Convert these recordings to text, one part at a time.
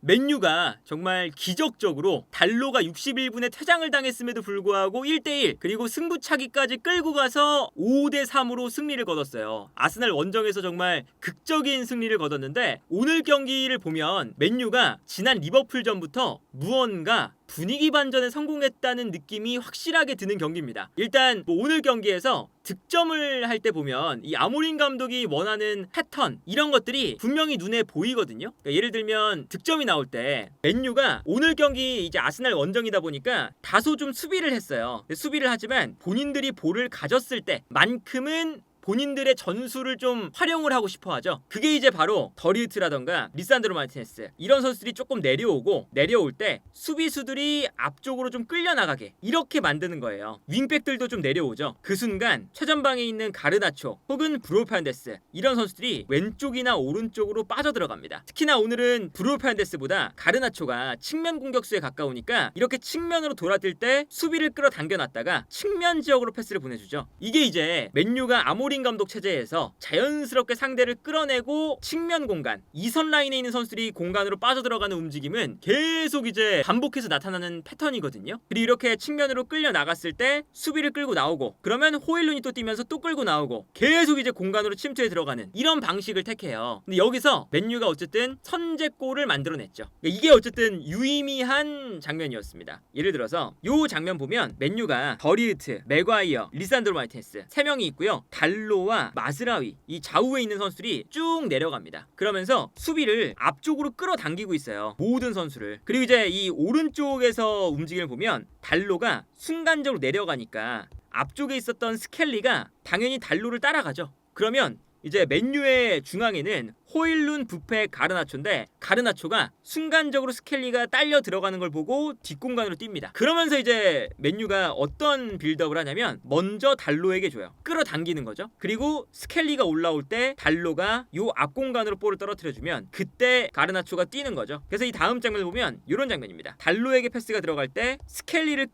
맨유가 정말 기적적으로 달로가 61분에 퇴장을 당했음에도 불구하고 1대1 그리고 승부차기까지 끌고 가서 5대3으로 승리를 거뒀어요. 아스날 원정에서 정말 극적인 승리를 거뒀는데 오늘 경기를 보면 맨유가 지난 리버풀전부터 무언가 분위기 반전에 성공했다는 느낌이 확실하게 드는 경기입니다. 일단 오늘 경기에서 득점을 할 때 보면 이 아모린 감독이 원하는 패턴 이런 것들이 분명히 눈에 보이거든요. 그러니까 예를 들면 득점이 나올 때 맨유가 오늘 경기 이제 아스날 원정이다 보니까 다소 좀 수비를 했어요. 수비를 하지만 본인들이 볼을 가졌을 때만큼은 본인들의 전술을 좀 활용을 하고 싶어 하죠. 그게 이제 바로 더리우트라던가 리산드로 마르티네스 이런 선수들이 조금 내려올 때 수비수들이 앞쪽으로 좀 끌려나가게 이렇게 만드는 거예요. 윙백들도 좀 내려오죠. 그 순간 최전방에 있는 가르나초 혹은 브루노 페르난데스 이런 선수들이 왼쪽이나 오른쪽으로 빠져들어갑니다. 특히나 오늘은 브루노 페르난데스보다 가르나초가 측면 공격수에 가까우니까 이렇게 측면으로 돌아들 때 수비를 끌어당겨놨다가 측면 지역으로 패스를 보내주죠. 이게 이제 맨유가 아모린 감독 체제에서 자연스럽게 상대를 끌어내고 측면 공간 2선 라인에 있는 선수들이 공간으로 빠져들어가는 움직임은 계속 이제 반복해서 나타나는 패턴이거든요. 그리고 이렇게 측면으로 끌려 나갔을 때 수비를 끌고 나오고 그러면 호일룬이 또 뛰면서 또 끌고 나오고 계속 이제 공간으로 침투해 들어가는 이런 방식을 택해요. 근데 여기서 맨유가 어쨌든 선제골을 만들어냈죠. 이게 어쨌든 유의미한 장면이었습니다. 예를 들어서 이 장면 보면 맨유가 더리우트, 맥과이어, 리산드로 마르티네스 3명이 있고요. 달로와 마즈라위 이 좌우에 있는 선수들이 쭉 내려갑니다. 그러면서 수비를 앞쪽으로 끌어당기고 있어요. 모든 선수를. 그리고 이제 이 오른쪽에서 움직임을 보면 달로가 순간적으로 내려가니까 앞쪽에 있었던 스켈리가 당연히 달로를 따라가죠. 그러면 이제 맨유의 중앙에는 호일룬, 부페, 가르나초인데 가르나초가 순간적으로 스켈리가 딸려 들어가는 걸 보고 뒷공간으로 뜁니다. 그러면서 이제 맨유가 어떤 빌드업을 하냐면 먼저 달로에게 줘요. 끌어당기는 거죠. 그리고 스켈리가 올라올 때 달로가 요 앞공간으로 볼을 떨어뜨려주면 그때 가르나초가 뛰는 거죠. 그래서 이 다음 장면을 보면 이런 장면입니다. 달로에게 패스가 들어갈 때 스켈리를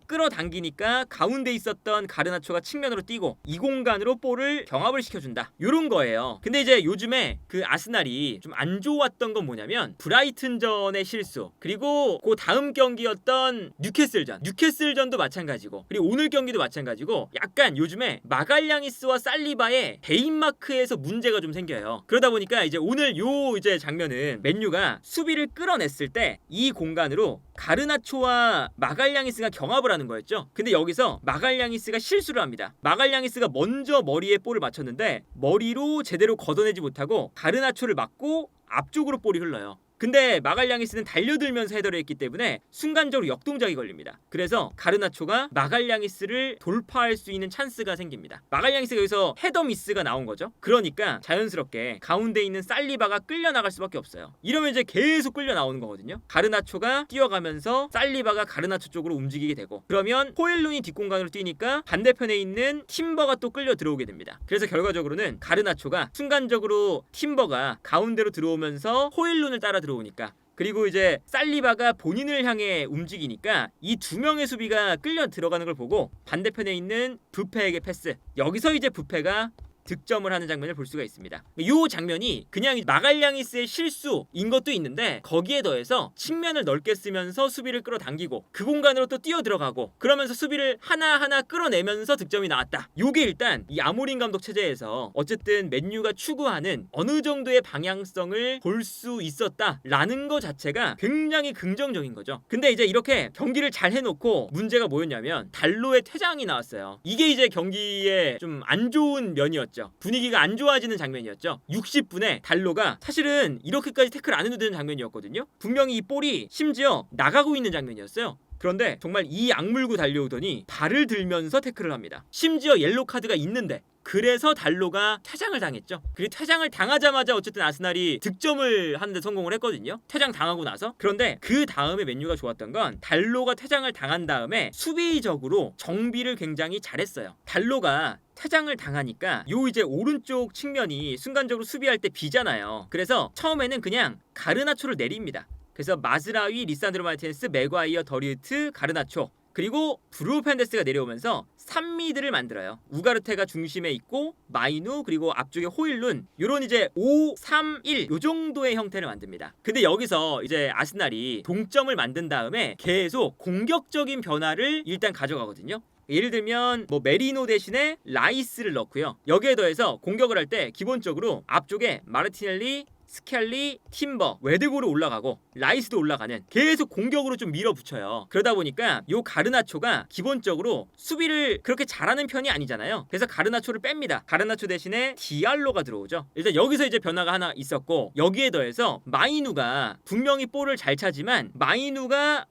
끌어당기니까 가운데 있었던 가르나초가 측면으로 뛰고 이 공간으로 볼을 경합을 시켜준다. 요런 거예요. 근데 이제 요즘에 그 아스날이 좀 안 좋았던 건 뭐냐면 브라이튼전의 실수 그리고 그 다음 경기였던 뉴캐슬전도 마찬가지고 그리고 오늘 경기도 마찬가지고 약간 요즘에 마갈량이스와 살리바의 베인마크에서 문제가 좀 생겨요. 그러다 보니까 이제 오늘 요 이제 장면은 맨유가 수비를 끌어냈을 때 이 공간으로 가르나초와 마갈량이스가 경합을 하는 거였죠. 근데 여기서 마갈량이스가 실수를 합니다. 마갈량이스가 먼저 머리에 볼을 맞췄는데 머리로 제대로 걷어내지 못하고 가르나초를 맞고 앞쪽으로 볼이 흘러요. 근데 마갈량이스는 달려들면서 헤더를 했기 때문에 순간적으로 역동작이 걸립니다. 그래서 가르나초가 마갈량이스를 돌파할 수 있는 찬스가 생깁니다. 마갈량이스가 여기서 헤더 미스가 나온 거죠. 그러니까 자연스럽게 가운데 있는 살리바가 끌려나갈 수밖에 없어요. 이러면 이제 계속 끌려 나오는 거거든요. 가르나초가 뛰어가면서 살리바가 가르나초 쪽으로 움직이게 되고 그러면 호일룬이 뒷공간으로 뛰니까 반대편에 있는 팀버가 또 끌려 들어오게 됩니다. 그래서 결과적으로는 가르나초가 순간적으로 팀버가 가운데로 들어오면서 호일룬을 따라 들어오니까 그리고 이제 살리바가 본인을 향해 움직이니까 이 두 명의 수비가 끌려 들어가는 걸 보고 반대편에 있는 부페에게 패스. 여기서 이제 부페가 득점을 하는 장면을 볼 수가 있습니다. 이 장면이 그냥 마갈량이스의 실수인 것도 있는데 거기에 더해서 측면을 넓게 쓰면서 수비를 끌어당기고 그 공간으로 또 뛰어 들어가고 그러면서 수비를 하나하나 끌어내면서 득점이 나왔다. 요게 일단 이 아모린 감독 체제에서 어쨌든 맨유가 추구하는 어느 정도의 방향성을 볼 수 있었다라는 거 자체가 굉장히 긍정적인 거죠. 근데 이제 이렇게 경기를 잘 해놓고 문제가 뭐였냐면 달로의 퇴장이 나왔어요. 이게 이제 경기에 좀 안 좋은 면이었죠. 분위기가 안 좋아지는 장면이었죠. 60분에 달로가 사실은 이렇게까지 태클 안 해도 되는 장면이었거든요. 분명히 이 볼이 심지어 나가고 있는 장면이었어요. 그런데 정말 이 악물고 달려오더니 발을 들면서 태클을 합니다. 심지어 옐로 카드가 있는데 그래서 달로가 퇴장을 당했죠. 그리고 퇴장을 당하자마자 어쨌든 아스날이 득점을 하는데 성공을 했거든요. 퇴장 당하고 나서. 그런데 그 다음에 맨유가 좋았던 건 달로가 퇴장을 당한 다음에 수비적으로 정비를 굉장히 잘했어요. 달로가 퇴장을 당하니까 요 이제 오른쪽 측면이 순간적으로 수비할 때 비잖아요. 그래서 처음에는 그냥 가르나초를 내립니다. 그래서 마즈라위, 리산드로 마르티네스, 맥과이어, 더리우트, 가르나초 그리고 브루노 페르난데스가 내려오면서 3미드를 만들어요. 우가르테가 중심에 있고 마이누 그리고 앞쪽에 호일룬 요런 이제 5-3-1 요 정도의 형태를 만듭니다. 근데 여기서 이제 아스날이 동점을 만든 다음에 계속 공격적인 변화를 일단 가져가거든요. 예를 들면 뭐 메리노 대신에 라이스를 넣고요. 여기에 더해서 공격을 할 때 기본적으로 앞쪽에 마르티넬리, 스켈리, 팀버, 웨드고로 올라가고 라이스도 올라가는 계속 공격으로 좀 밀어붙여요. 그러다 보니까 요 가르나초가 기본적으로 수비를 그렇게 잘하는 편이 아니잖아요. 그래서 가르나초를 뺍니다. 가르나초 대신에 디알로가 들어오죠. 일단 여기서 이제 변화가 하나 있었고 여기에 더해서 마이누가 분명히 볼을 잘 차지만 마이누가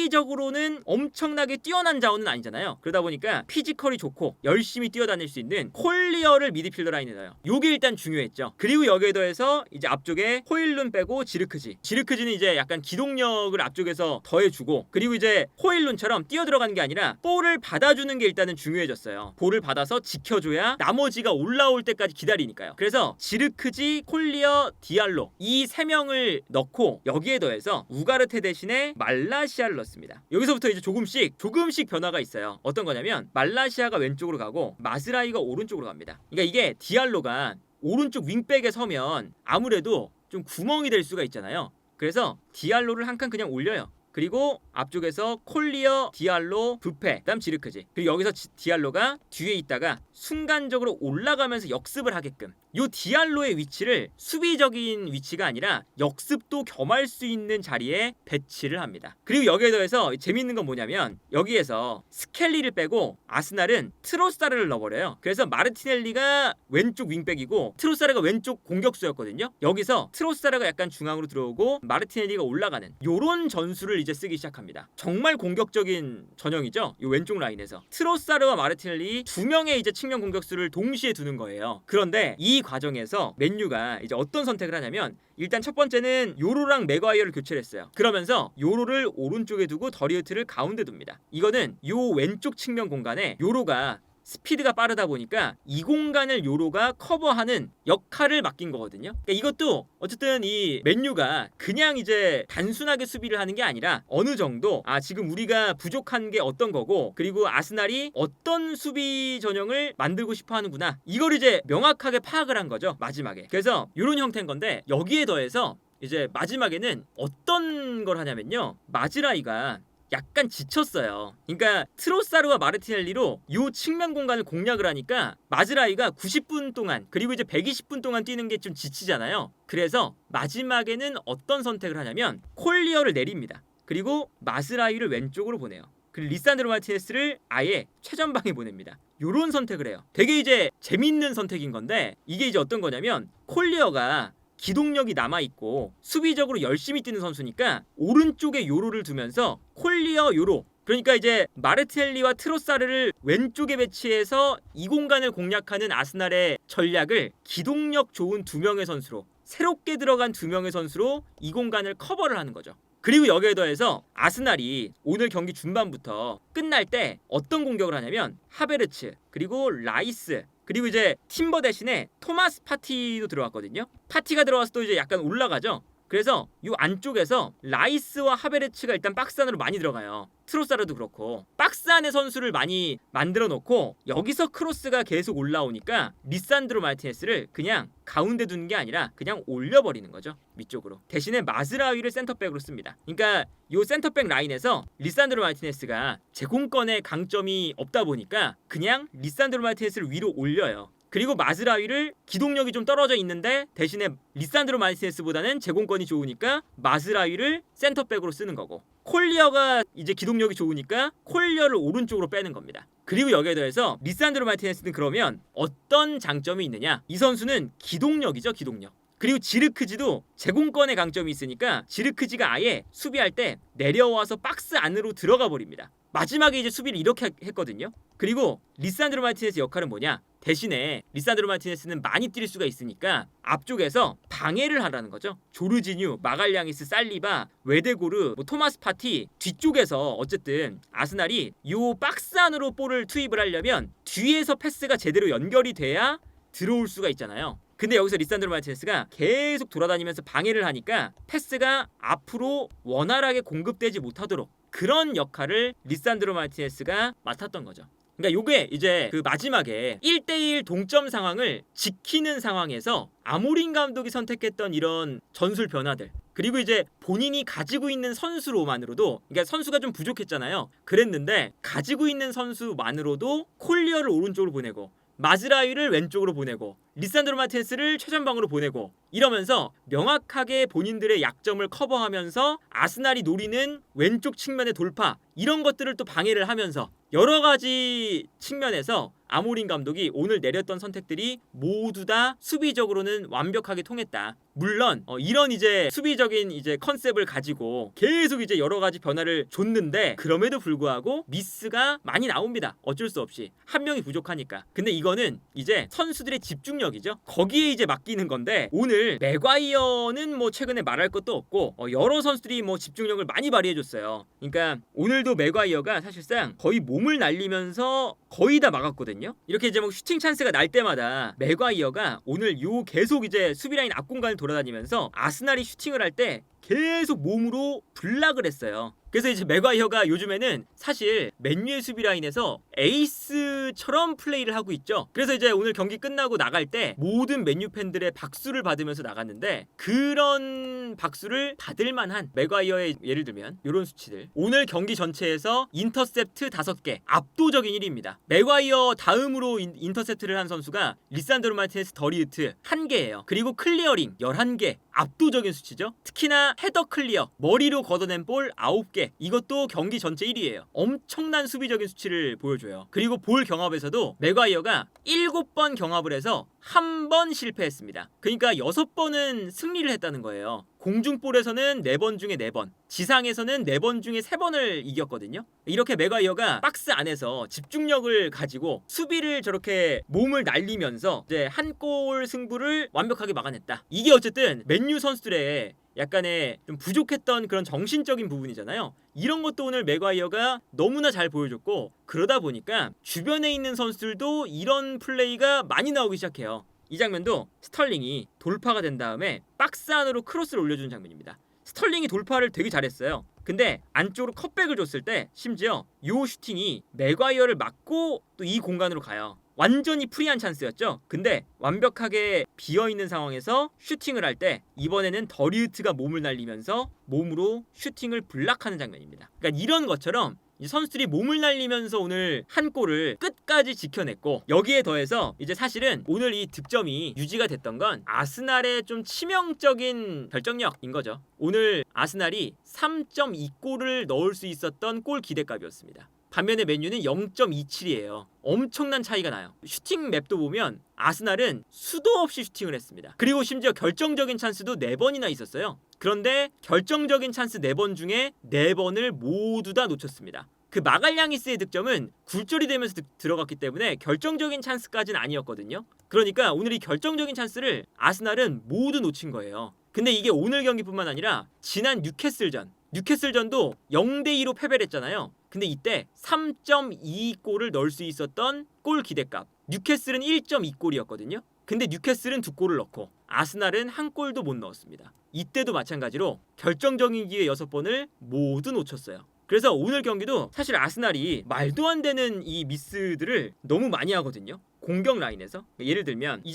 수비적으로는 엄청나게 뛰어난 자원은 아니잖아요. 그러다 보니까 피지컬이 좋고 열심히 뛰어다닐 수 있는 콜리어를 미드필더 라인에 넣어요. 요게 일단 중요했죠. 그리고 여기에 더해서 이제 앞쪽에 호일룬 빼고 지르크지는 이제 약간 기동력을 앞쪽에서 더해주고 그리고 이제 호일룬처럼 뛰어들어가는 게 아니라 볼을 받아주는 게 일단은 중요해졌어요. 볼을 받아서 지켜줘야 나머지가 올라올 때까지 기다리니까요. 그래서 지르크지, 콜리어, 디알로 이 3명을 넣고 여기에 더해서 우가르테 대신에 말라시아를 넣습니다. 여기서부터 이제 조금씩 변화가 있어요. 어떤 거냐면 말라시아가 왼쪽으로 가고 마즈라이가 오른쪽으로 갑니다. 그러니까 이게 디알로가 오른쪽 윙백에 서면 아무래도 좀 구멍이 될 수가 있잖아요. 그래서 디알로를 한 칸 그냥 올려요. 그리고 앞쪽에서 콜리어, 디알로, 부페, 그다음 지르크지. 그리고 여기서 디알로가 뒤에 있다가 순간적으로 올라가면서 역습을 하게끔 요 디알로의 위치를 수비적인 위치가 아니라 역습도 겸할 수 있는 자리에 배치를 합니다. 그리고 여기에 더해서 재밌는 건 뭐냐면 여기에서 스켈리를 빼고 아스날은 트로사르를 넣어버려요. 그래서 마르티넬리가 왼쪽 윙백이고 트로사르가 왼쪽 공격수였거든요. 여기서 트로사르가 약간 중앙으로 들어오고 마르티넬리가 올라가는 요런 전술을 이제 쓰기 시작합니다. 정말 공격적인 전형이죠. 이 왼쪽 라인에서 트로사르와 마르티넬리 두 명의 이제 측면 공격수를 동시에 두는 거예요. 그런데 이 과정에서 맨유가 이제 어떤 선택을 하냐면 일단 첫 번째는 요로랑 맥과이어를 교체를 했어요. 그러면서 요로를 오른쪽에 두고 더리우트를 가운데 둡니다. 이거는 요 왼쪽 측면 공간에 요로가 스피드가 빠르다 보니까 이 공간을 요로가 커버하는 역할을 맡긴 거거든요. 그러니까 이것도 어쨌든 이 맨유가 그냥 이제 단순하게 수비를 하는 게 아니라 어느 정도 지금 우리가 부족한 게 어떤 거고 그리고 아스날이 어떤 수비 전형을 만들고 싶어 하는구나. 이걸 이제 명확하게 파악을 한 거죠. 마지막에. 그래서 이런 형태인 건데 여기에 더해서 이제 마지막에는 어떤 걸 하냐면요. 마즈라이가 약간 지쳤어요. 그러니까 트로사르와 마르티넬리로 요 측면 공간을 공략을 하니까 마즈라이가 90분 동안 그리고 이제 120분 동안 뛰는 게 좀 지치잖아요. 그래서 마지막에는 어떤 선택을 하냐면 콜리어를 내립니다. 그리고 마즈라이를 왼쪽으로 보내요. 그리고 리산드로 마르티네스를 아예 최전방에 보냅니다. 요런 선택을 해요. 되게 이제 재밌는 선택인 건데 이게 이제 어떤 거냐면 콜리어가 기동력이 남아있고 수비적으로 열심히 뛰는 선수니까 오른쪽에 요로를 두면서 콜리어 요로 그러니까 이제 마르티넬리와 트로사르를 왼쪽에 배치해서 이 공간을 공략하는 아스날의 전략을 기동력 좋은 두 명의 선수로 새롭게 들어간 두 명의 선수로 이 공간을 커버를 하는 거죠. 그리고 여기에 더해서 아스날이 오늘 경기 중반부터 끝날 때 어떤 공격을 하냐면 하베르츠 그리고 라이스 그리고 이제 팀버 대신에 토마스 파티도 들어왔거든요. 파티가 들어와서 또 이제 약간 올라가죠. 그래서 이 안쪽에서 라이스와 하베르츠가 일단 박스 안으로 많이 들어가요. 트로사르도 그렇고 박스 안에 선수를 많이 만들어 놓고 여기서 크로스가 계속 올라오니까 리산드로 마르티네스를 그냥 가운데 두는 게 아니라 그냥 올려버리는 거죠. 위쪽으로. 대신에 마즈라위를 센터백으로 씁니다. 그러니까 이 센터백 라인에서 리산드로 마르티네스가 제공권에 강점이 없다 보니까 그냥 리산드로 마르티네스를 위로 올려요. 그리고 마즈라위를 기동력이 좀 떨어져 있는데 대신에 리산드로 마르티네스보다는 제공권이 좋으니까 마즈라위를 센터백으로 쓰는 거고 콜리어가 이제 기동력이 좋으니까 콜리어를 오른쪽으로 빼는 겁니다. 그리고 여기에 더해서 리산드로 마르티네스는 그러면 어떤 장점이 있느냐? 이 선수는 기동력이죠, 기동력. 그리고 지르크지도 제공권의 강점이 있으니까 지르크지가 아예 수비할 때 내려와서 박스 안으로 들어가 버립니다. 마지막에 이제 수비를 이렇게 했거든요. 그리고 리산드로 마르티네스 역할은 뭐냐? 대신에 리산드로 마르티네스는 많이 뛸 수가 있으니까 앞쪽에서 방해를 하라는 거죠. 조르지뉴, 마갈량이스, 살리바, 웨데고르, 토마스 파티 뒤쪽에서 어쨌든 아스날이 요 박스 안으로 볼을 투입을 하려면 뒤에서 패스가 제대로 연결이 돼야 들어올 수가 있잖아요. 근데 여기서 리산드로 마르티네스가 계속 돌아다니면서 방해를 하니까 패스가 앞으로 원활하게 공급되지 못하도록 그런 역할을 리산드로 마르티네스가 맡았던 거죠. 그러니까 요게 이제 그 마지막에 1대1 동점 상황을 지키는 상황에서 아모린 감독이 선택했던 이런 전술 변화들, 그리고 이제 본인이 가지고 있는 선수로만으로도, 그러니까 선수가 좀 부족했잖아요. 그랬는데 가지고 있는 선수만으로도 콜리어를 오른쪽으로 보내고 마즈라위를 왼쪽으로 보내고 리산드로 마르티네스를 최전방으로 보내고 이러면서 명확하게 본인들의 약점을 커버하면서 아스날이 노리는 왼쪽 측면의 돌파, 이런 것들을 또 방해를 하면서 여러 가지 측면에서 아모린 감독이 오늘 내렸던 선택들이 모두 다 수비적으로는 완벽하게 통했다. 물론 이런 이제 수비적인 이제 컨셉을 가지고 계속 이제 여러 가지 변화를 줬는데 그럼에도 불구하고 미스가 많이 나옵니다. 어쩔 수 없이 한 명이 부족하니까. 근데 이거는 이제 선수들의 집중력이죠. 거기에 이제 맡기는 건데, 오늘 맥과이어는 뭐 최근에 말할 것도 없고 여러 선수들이 뭐 집중력을 많이 발휘해줬어요. 그러니까 오늘도 맥과이어가 사실상 거의 몸을 날리면서 거의 다 막았거든요. 이렇게 이제 뭐 슈팅 찬스가 날 때마다 맥과이어가 오늘 요 계속 이제 수비라인 앞공간을 돌아다니면서 아스날이 슈팅을 할 때 계속 몸으로 블락을 했어요. 그래서 이제 맥과이어가 요즘에는 사실 맨유의 수비 라인에서 에이스처럼 플레이를 하고 있죠. 그래서 이제 오늘 경기 끝나고 나갈 때 모든 맨유 팬들의 박수를 받으면서 나갔는데, 그런 박수를 받을 만한 맥과이어의 예를 들면 이런 수치들, 오늘 경기 전체에서 인터셉트 5개, 압도적인 1위입니다. 맥과이어 다음으로 인터셉트를 한 선수가 리산드로 마르티네스 더리우트 1개예요. 그리고 클리어링 11개, 압도적인 수치죠. 특히나 헤더 클리어, 머리로 걷어낸 볼 9개, 이것도 경기 전체 1위예요. 엄청난 수비적인 수치를 보여줘요. 그리고 볼 경합에서도 맥과이어가 7번 경합을 해서 1번 실패했습니다. 그러니까 6번은 승리를 했다는 거예요. 공중볼에서는 4번 중에 4번, 지상에서는 4번 중에 3번을 이겼거든요. 이렇게 맥과이어가 박스 안에서 집중력을 가지고 수비를 저렇게 몸을 날리면서 이제 한 골 승부를 완벽하게 막아냈다. 이게 어쨌든 맨유 선수들의 약간의 좀 부족했던 그런 정신적인 부분이잖아요. 이런 것도 오늘 맥과이어가 너무나 잘 보여줬고, 그러다 보니까 주변에 있는 선수들도 이런 플레이가 많이 나오기 시작해요. 이 장면도 스털링이 돌파가 된 다음에 박스 안으로 크로스를 올려주는 장면입니다. 스털링이 돌파를 되게 잘했어요. 근데 안쪽으로 컷백을 줬을 때 심지어 요 슈팅이 맥과이어를 막고 또 이 공간으로 가요. 완전히 프리한 찬스였죠. 근데 완벽하게 비어있는 상황에서 슈팅을 할 때 이번에는 더리우트가 몸을 날리면서 몸으로 슈팅을 블락하는 장면입니다. 그러니까 이런 것처럼 선수들이 몸을 날리면서 오늘 한 골을 끝까지 지켜냈고, 여기에 더해서 이제 사실은 오늘 이 득점이 유지가 됐던 건 아스날의 좀 치명적인 결정력인 거죠. 오늘 아스날이 3.2골을 넣을 수 있었던 골 기대값이었습니다. 반면에 맨유는 0.27이에요. 엄청난 차이가 나요. 슈팅 맵도 보면 아스날은 수도 없이 슈팅을 했습니다. 그리고 심지어 결정적인 찬스도 4번이나 있었어요. 그런데 결정적인 찬스 4번 중에 4번을 모두 다 놓쳤습니다. 그 마갈량이스의 득점은 굴절이 되면서 들어갔기 때문에 결정적인 찬스까지는 아니었거든요. 그러니까 오늘 이 결정적인 찬스를 아스날은 모두 놓친 거예요. 근데 이게 오늘 경기뿐만 아니라 지난 뉴캐슬전도 0대2로 패배를 했잖아요. 근데 이때 3.2골을 넣을 수 있었던 골 기대값, 뉴캐슬은 1.2골이었거든요. 근데 뉴캐슬은 2골을 넣고 아스날은 1골도 못 넣었습니다. 이때도 마찬가지로 결정적인 기회 6번을 모두 놓쳤어요. 그래서 오늘 경기도 사실 아스날이 말도 안 되는 이 미스들을 너무 많이 하거든요. 공격 라인에서. 예를 들면 이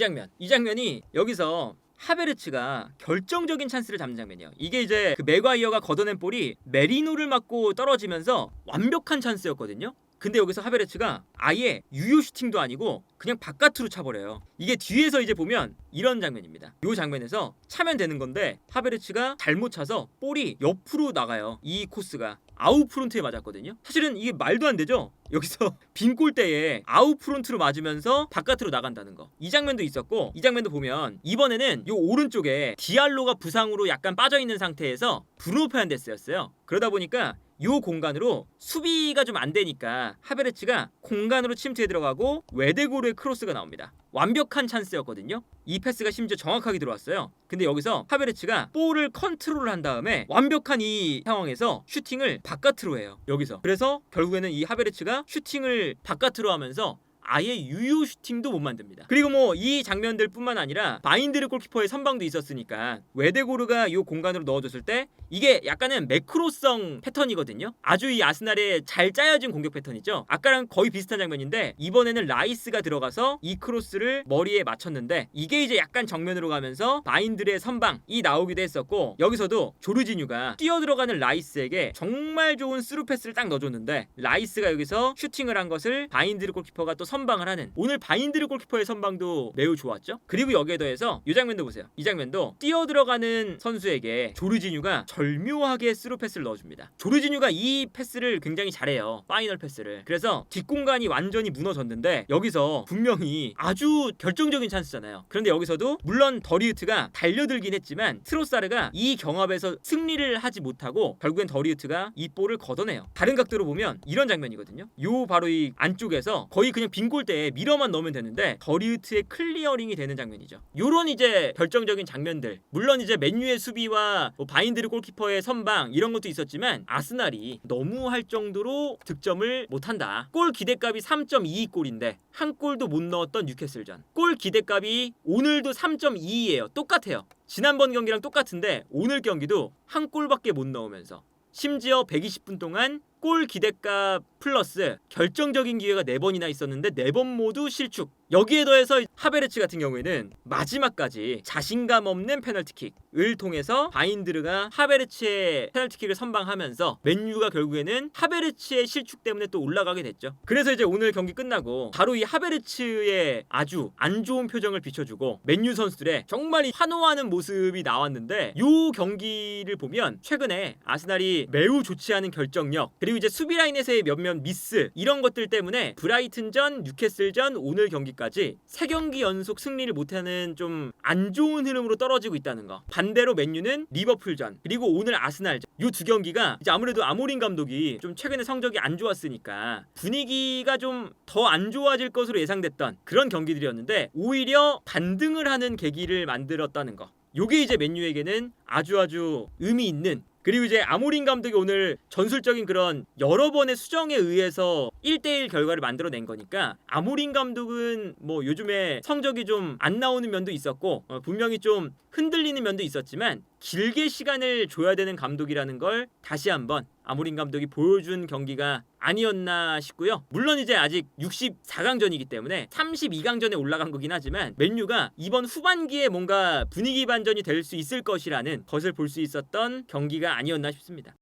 장면이 여기서 하베르츠가 결정적인 찬스를 잡는 장면이에요. 이게 이제 그 맥과이어가 걷어낸 볼이 메리노를 맞고 떨어지면서 완벽한 찬스였거든요. 근데 여기서 하베르츠가 아예 유효 슈팅도 아니고 그냥 바깥으로 차버려요. 이게 뒤에서 이제 보면 이런 장면입니다. 이 장면에서 차면 되는 건데 하베르츠가 잘못 차서 볼이 옆으로 나가요. 이 코스가 아웃프론트에 맞았거든요. 사실은 이게 말도 안 되죠. 여기서 빈 골대에 아웃프론트로 맞으면서 바깥으로 나간다는 거. 이 장면도 있었고, 이 장면도 보면 이번에는 요 오른쪽에 디알로가 부상으로 약간 빠져있는 상태에서 브루노 페르난데스였어요. 그러다 보니까 요 공간으로 수비가 좀 안 되니까 하베르츠가 공간으로 침투해 들어가고 외대고르의 크로스가 나옵니다. 완벽한 찬스였거든요. 이 패스가 심지어 정확하게 들어왔어요. 근데 여기서 하베르츠가 볼을 컨트롤한 다음에 완벽한 이 상황에서 슈팅을 바깥으로 해요. 여기서. 그래서 결국에는 이 하베르츠가 슈팅을 바깥으로 하면서 아예 유효 슈팅도 못 만듭니다. 그리고 뭐 이 장면들뿐만 아니라 바인드르 골키퍼의 선방도 있었으니까 웨데고르가 이 공간으로 넣어줬을 때 이게 약간은 매크로성 패턴이거든요. 아주 이 아스날의 잘 짜여진 공격 패턴이죠. 아까랑 거의 비슷한 장면인데 이번에는 라이스가 들어가서 이 크로스를 머리에 맞췄는데 이게 이제 약간 정면으로 가면서 바인드르의 선방이 나오기도 했었고, 여기서도 조르지뉴가 뛰어들어가는 라이스에게 정말 좋은 스루 패스를 딱 넣어줬는데 라이스가 여기서 슈팅을 한 것을 바인드르 골키퍼가 또 선방을 하는, 오늘 바인드르 골키퍼의 선방도 매우 좋았죠. 그리고 여기에 더해서 이 장면도 보세요. 이 장면도 뛰어들어가는 선수에게 조르지뉴가 절묘하게 스루 패스를 넣어줍니다. 조르지뉴가 이 패스를 굉장히 잘해요. 파이널 패스를. 그래서 뒷공간이 완전히 무너졌는데 여기서 분명히 아주 결정적인 찬스잖아요. 그런데 여기서도 물론 더리우트가 달려들긴 했지만 트로사르가 이 경합에서 승리를 하지 못하고 결국엔 더리우트가 이 볼을 걷어내요. 다른 각도로 보면 이런 장면이거든요. 요 바로 이 안쪽에서 거의 그냥 빈 골대에 밀어만 넣으면 되는데 더리우트의 클리어링이 되는 장면이죠. 요런 이제 결정적인 장면들, 물론 이제 맨유의 수비와 뭐 바인드르 골키퍼의 선방 이런 것도 있었지만 아스날이 너무 할 정도로 득점을 못한다. 골 기대값이 3.22골인데 한 골도 못 넣었던 뉴캐슬전, 골 기대값이 오늘도 3.22예요. 똑같아요. 지난번 경기랑 똑같은데 오늘 경기도 한 골밖에 못 넣으면서 심지어 120분 동안 골 기대값 플러스 결정적인 기회가 4번이나 있었는데 4번 모두 실축. 여기에 더해서 하베르츠 같은 경우에는 마지막까지 자신감 없는 페널티킥을 통해서 바인드르가 하베르츠의 페널티킥을 선방하면서 맨유가 결국에는 하베르츠의 실축 때문에 또 올라가게 됐죠. 그래서 이제 오늘 경기 끝나고 바로 이 하베르츠의 아주 안 좋은 표정을 비춰주고 맨유 선수들의 정말 환호하는 모습이 나왔는데, 이 경기를 보면 최근에 아스날이 매우 좋지 않은 결정력, 그리고 이제 수비 라인에서의 몇몇 미스 이런 것들 때문에 브라이튼전, 뉴캐슬전, 오늘 경기까지 3경기 연속 승리를 못하는 좀 안 좋은 흐름으로 떨어지고 있다는 거. 반대로 맨유는 리버풀전 그리고 오늘 아스날전, 이 2경기가 이제 아무래도 아모린 감독이 좀 최근에 성적이 안 좋았으니까 분위기가 좀 더 안 좋아질 것으로 예상됐던 그런 경기들이었는데 오히려 반등을 하는 계기를 만들었다는 거. 요게 이제 맨유에게는 아주 의미 있는, 그리고 이제 아모린 감독이 오늘 전술적인 그런 여러 번의 수정에 의해서 1대1 결과를 만들어낸 거니까 아모린 감독은 뭐 요즘에 성적이 좀 안 나오는 면도 있었고 분명히 좀 흔들리는 면도 있었지만 길게 시간을 줘야 되는 감독이라는 걸 다시 한번 아모린 감독이 보여준 경기가 아니었나 싶고요. 물론 이제 아직 64강전이기 때문에 32강전에 올라간 거긴 하지만 맨유가 이번 후반기에 뭔가 분위기 반전이 될 수 있을 것이라는 것을 볼 수 있었던 경기가 아니었나 싶습니다.